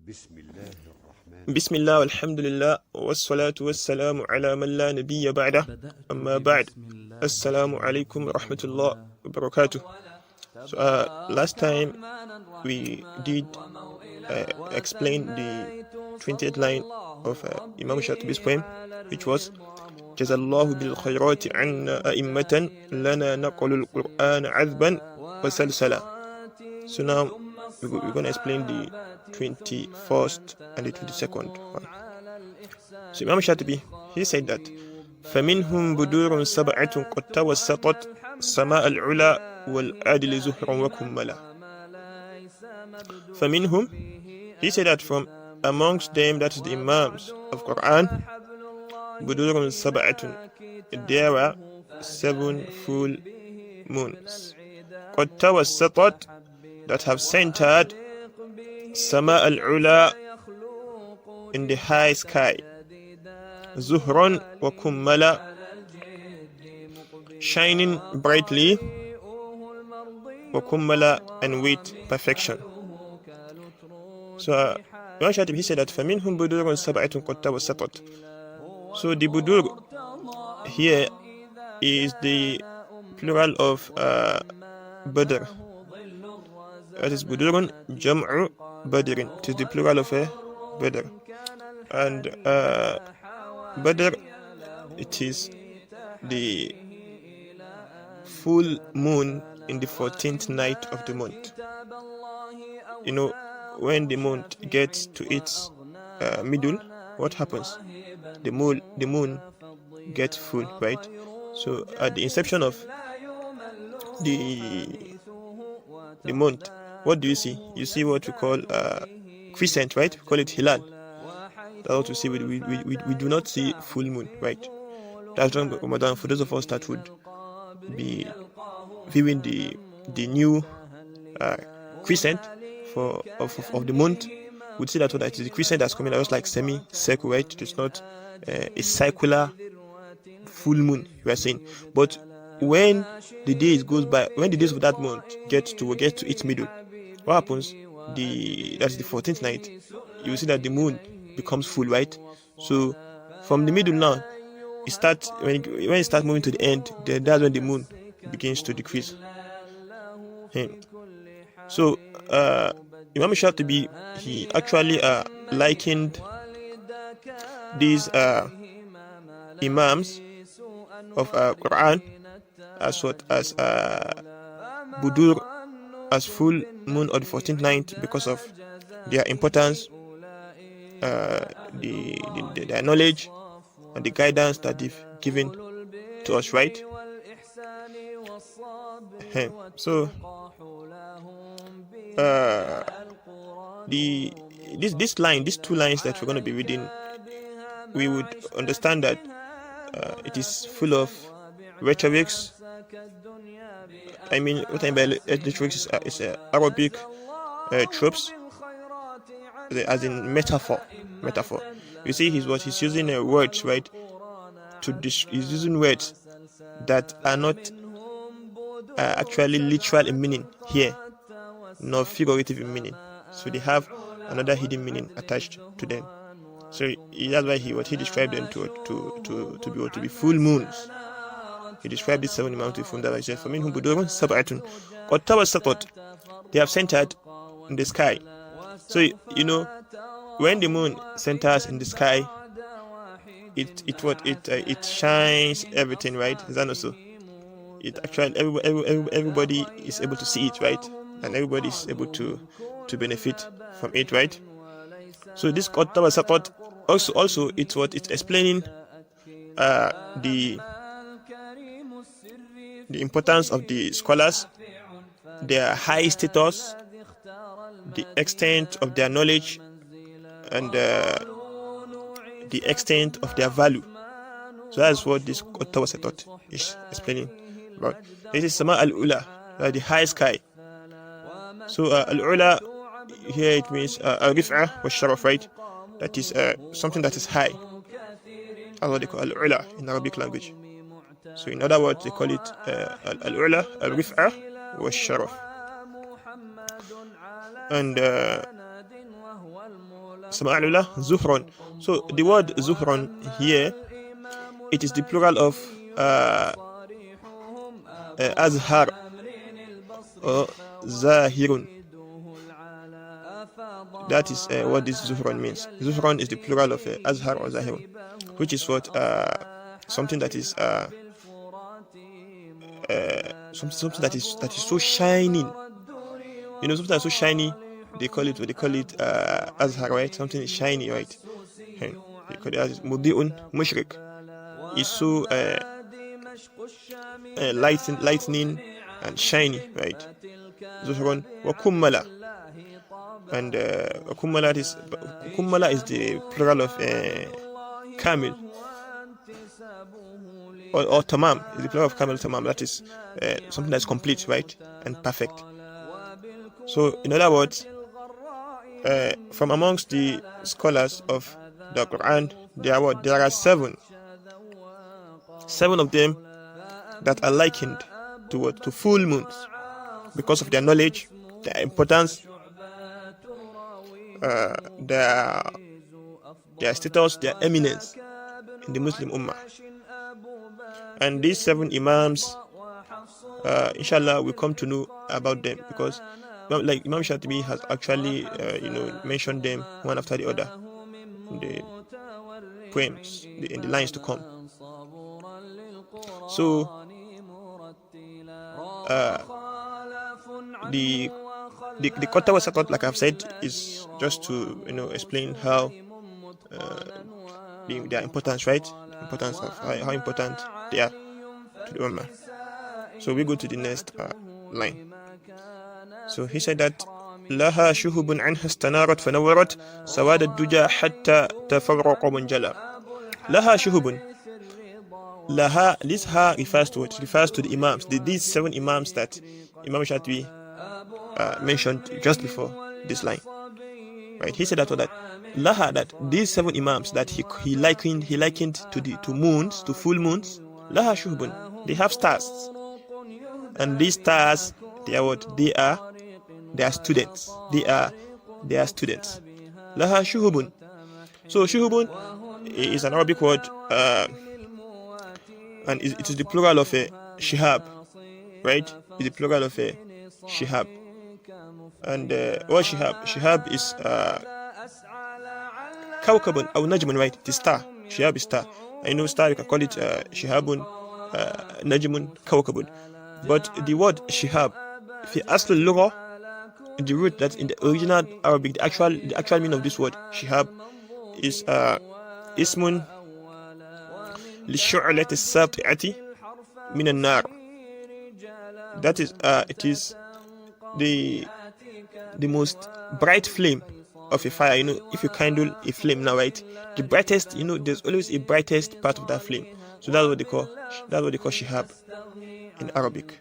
بسم الله والحمد لله والصلاة والسلام على من لا نبي بعده أما بعد السلام عليكم ورحمة الله وبركاته. So last time we did explain the 20th line of Imam Shatibi's poem, which was جزا الله بالخيرات عنا أئمة لنا نقل القرآن عذبا وسلسلا. So now we're going to explain the 21st and the 22nd one. So Imam Shatibi, he said that فمنهم بدور سبعة قد توسطت سماء العلا والعدل زهرا وكملا. فمنهم, he said that from amongst them, that is the Imams of Quran, بدور سبعة, there were 7 full moons. قد توسطت, that have centered Sama al-Ula, in the high sky, Zuhran wa Kummala, shining brightly, wa Kummala, and with perfection. So Imam Shatibi, he said that فَمِنْهُمْ بُدُورٌ سَبْعَةٌ قَدْ تَوَسَّطَتْ. So the budur here is the plural of Badr. That is budurun jam'u badrin. It is the plural of Badr. And Badr, it is the full moon in the 14th night of the month. You know, when the month gets to its middle, what happens? The moon gets full, right? So at the inception of the month, what do you see? You see what we call crescent, right? We call it hilal. That's what we see. We do not see full moon, right? That's during Ramadan. For those of us that would be viewing the new crescent of the month, would see that it is the crescent that's coming out just like semi-circle, right? It is not a circular full moon, we are saying. But when the days goes by, when the days of that month get to its middle, what happens? That's the 14th night. You will see that the moon becomes full, right? So from the middle now, it starts when it starts moving to the end. Then that's when the moon begins to decrease. So Imam Shatibi, he actually likened these imams of Quran as what as budur, as full moon on the 14th night, because of their importance, their knowledge and the guidance that they've given to us, right? So these two lines that we're going to be reading, we would understand that it is full of rhetorics. I mean, what I mean by rhetorics is Arabic tropes, as in metaphor. You see, he's using words, right? He's using words that are not actually literal in meaning here, nor figurative in meaning. So they have another hidden meaning attached to them. So that's why he described them to be full moons. He described these 7 imams to be full moons. He said, فَمِنْهُمْ بُدُورٌ سَبْعَةٌ قَدْ تَوَسَّطَتْ. They have centered in the sky. So you know, when the moon centers in the sky, it shines everything, right? Is that not so? It actually everybody is able to see it, right? And everybody is able to benefit from it, right? So this qad tawassatat also it's explaining the importance of the scholars, their high status, the extent of their knowledge, and the extent of their value. So that's what this qad tawassatat is explaining about. This is Sama al-Ula, the high sky. So al-Ula here, it means al-Rif'ah wa Sharaf, right? That is something that is high. That's what they call al-Ula in Arabic language. So in other words, they call it al-Ula, al-Rif'ah wa Sharaf. And Sama alula zuhron. So the word zuhron here, it is the plural of azhar or zahirun. That is what this zuhron means. Zuhron is the plural of azhar or zahirun, which is what something that is something that is so shining. You know, something that's so shiny. They call it azhar, right? Something is shiny, right? They call it as mudi'un mushrik. It's so lightning and shiny, right? Zuhron wa kummala. And kummala is the plural of kamil, or tamam is the plural of kamil. Tamam, that is something that's complete, right, and perfect. So in other words, from amongst the scholars of the Quran, there are seven of them that are likened to full moons because of their knowledge, their importance, their status, their eminence in the Muslim Ummah. And these 7 Imams, inshallah, we come to know about them, because like Imam Shafi'i has actually mentioned them one after the other in the poems, in the lines to come. So the Qata wa Satat, like I've said, is just to explain how their importance, right? The importance of how important they are to the Ummah. So we go to the next line. So he said that لها شهب عنها استنارت فنورت سواد الدجى حتى تفرق منجلا. لها شهب. Laha, this ha refers to what? Refers to the Imams, these 7 Imams that Imam Shafi'i mentioned just before this line, right? He said that Laha, that these 7 Imams that he likened to moons, to full moons. Laha shuhbun, they have stars, and these stars, they are what? They are students. They are students. Laha shuhbun. So shuhbun is an Arabic word. And it is the plural of a shihab, right? It's the plural of a shihab. And what shihab? Shihab is kawkabun or najmun, right? The star. Shihab is star. I know star, you can call it shihabun, najmun, kawkabun. But the word shihab, fi asl al-lugha, the root that's in the original Arabic, the actual meaning of this word shihab is ismun للشعلة الساطعة من النار. That is, it is the most bright flame of a fire. If you kindle a flame now, right, the brightest, there's always a brightest part of that flame. So that's what they call shihab in Arabic.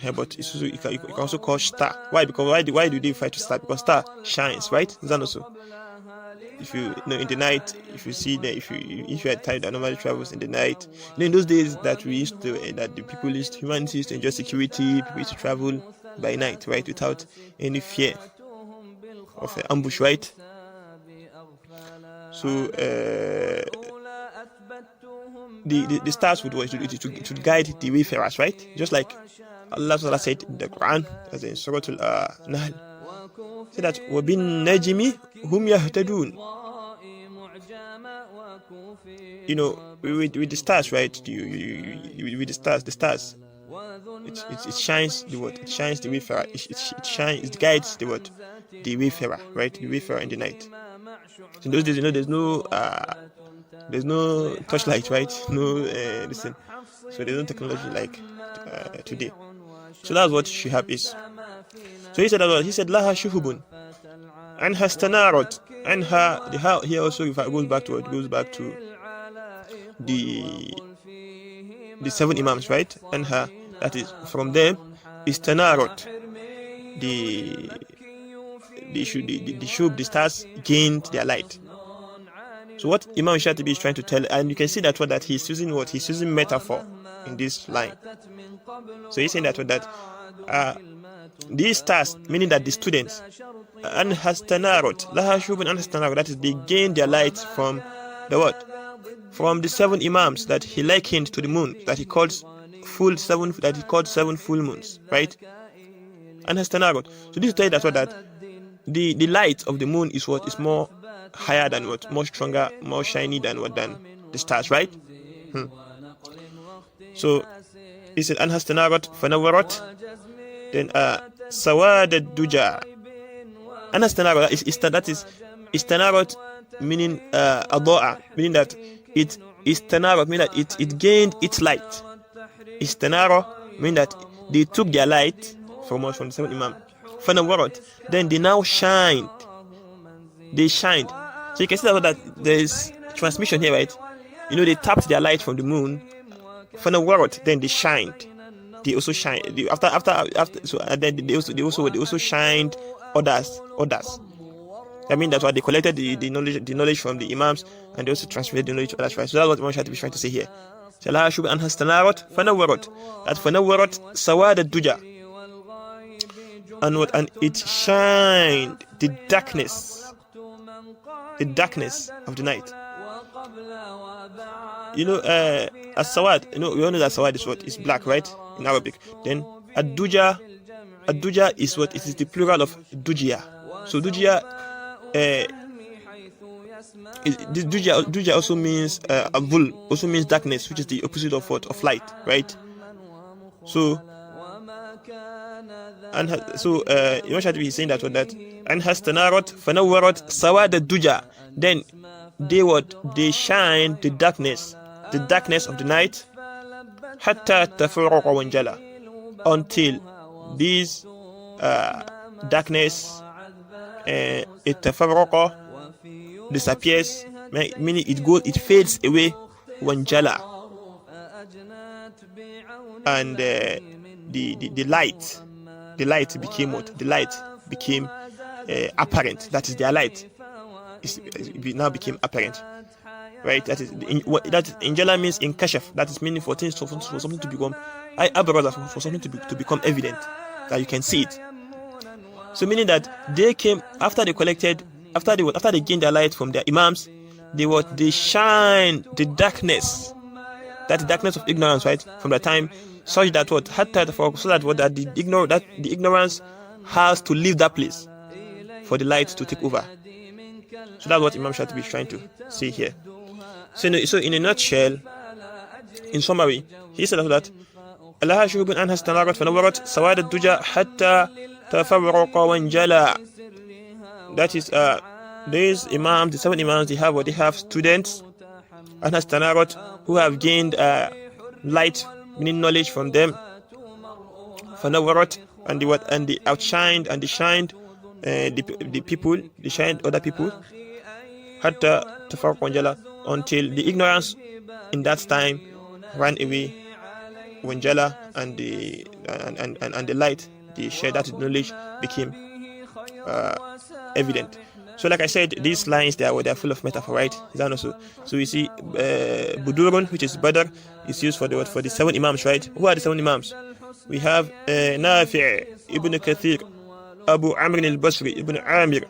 But it's also, you can also call star. Why? Because why do they refer to star? Because star shines, right? Is that also? If you in the night, if you see that, if you are tired that normally travels in the night, in those days that humanity used to enjoy security, people used to travel by night, right, without any fear of an ambush, right? So the stars would guide the wayfarers, right? Just like Allah said in the Quran, as in Surah Al-Nahl, said that وَبِالنَّجْمِ هُمْ يَهْتَدُونَ. With the stars, right? With the stars, it shines the word. It shines the wayfarer. It guides the word, the wayfarer, right? The wayfarer in the night. In those days, there's no torchlight, right? No listen. So there's no technology like today. So that's what shihab is. So he said laha shuhubun and hastanarot, and the ha here also goes back to the 7 Imams, right? And that is from them is tanarot, the shub, the stars gained their light. So what Imam Shafi'i is trying to tell, and you can see that he's using metaphor in this line. So he's saying that these stars, meaning that the students, أنها استنارت لها شوب أنها استنارت, that is, they gain their light from the what? From the 7 imams that he likened to the moon, that he called seven full moons, right? And استنارت. So this tells us that the light of the moon is what is more higher than what, more stronger, more shiny than the stars, right? So he said أنها استنارت فنورت. Then سواد الدجى. أنها استنارت, that is استنارت, meaning أضاء, meaning that it استنارت, meaning that it gained its light. استنارة, meaning that they took their light from the 7 imam. فنورت, then they now shined. They shined. So you can see that there is transmission here, right? You know, they tapped their light from the moon. فنورت, then they shined. They also shine. So then they also shined others. I mean, that's why they collected the knowledge from the imams, and they also transferred the knowledge to others, right? So that's what Imam Shatibi is trying to say here. لها شوب أنها استنارت فنورت, that فنورت سواد الدجى, and it shined the darkness of the night. You know, as-sawad, you know, we all know that sawad is what is black, right, in Arabic. Then ad-duja is what? It is the plural of dujia. So dujia, duja also means abul, also means darkness, which is the opposite of what? Of light, right? So Imam Shatibi is saying that and hastanarat fanawwarat sawad ad-duja, then they shine the darkness of the night, hatta tafarraqa wanjala, until this darkness tafarraqa disappears, meaning it fades away, wanjala, and the light became what? The light became apparent. That is, their light now became apparent, right? That is injala means in kashaf. That is meaning for something to become for something to become evident, that you can see it. So meaning that they came after they gained their light from their imams, they shine the darkness of ignorance, right, from the time, such that what the ignorance has to leave that place for the light to take over. So that's what Imam Shatibi is trying to say here. So in a nutshell, in summary, he said that لها شهوب أنها استنارت فنورت سواد الدجى حتى تفرق وانجلى. That is, these imams, the 7 imams, they have students, أنها استنارت, who have gained light, meaning knowledge from them. فنورت, and they outshined and they shined the people, they shined other people. حتى تفرق وانجلى, until the ignorance in that time ran away. Wanjala, and the light, the shared that knowledge became evident. So like I said, these lines they're full of metaphor, right? Is that also? So you see, Budurun, which is Badr, is used for the 7 imams, right? Who are the 7 imams? We have Nafi', Ibn Kathir, Abu Amr al-Basri, Ibn Amir.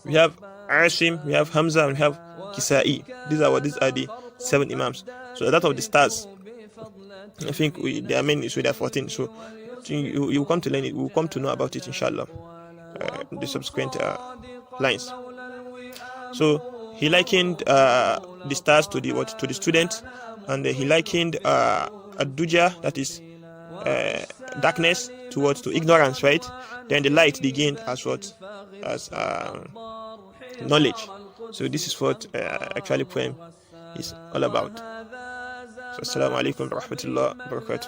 We have Asim, we have Hamza, and we have Kisa'i. These are the 7 imams. So that of the stars, I think there are many, so there are 14. So you will come to learn it. We will come to know about it, inshallah, the subsequent lines. So he likened the stars to the student, and he likened ad-duja, that is darkness, to ignorance, right? Then the light they gained as knowledge. So this is what actually poem is all about. So assalamu alaikum wa rahmatullahi wa barakatuh.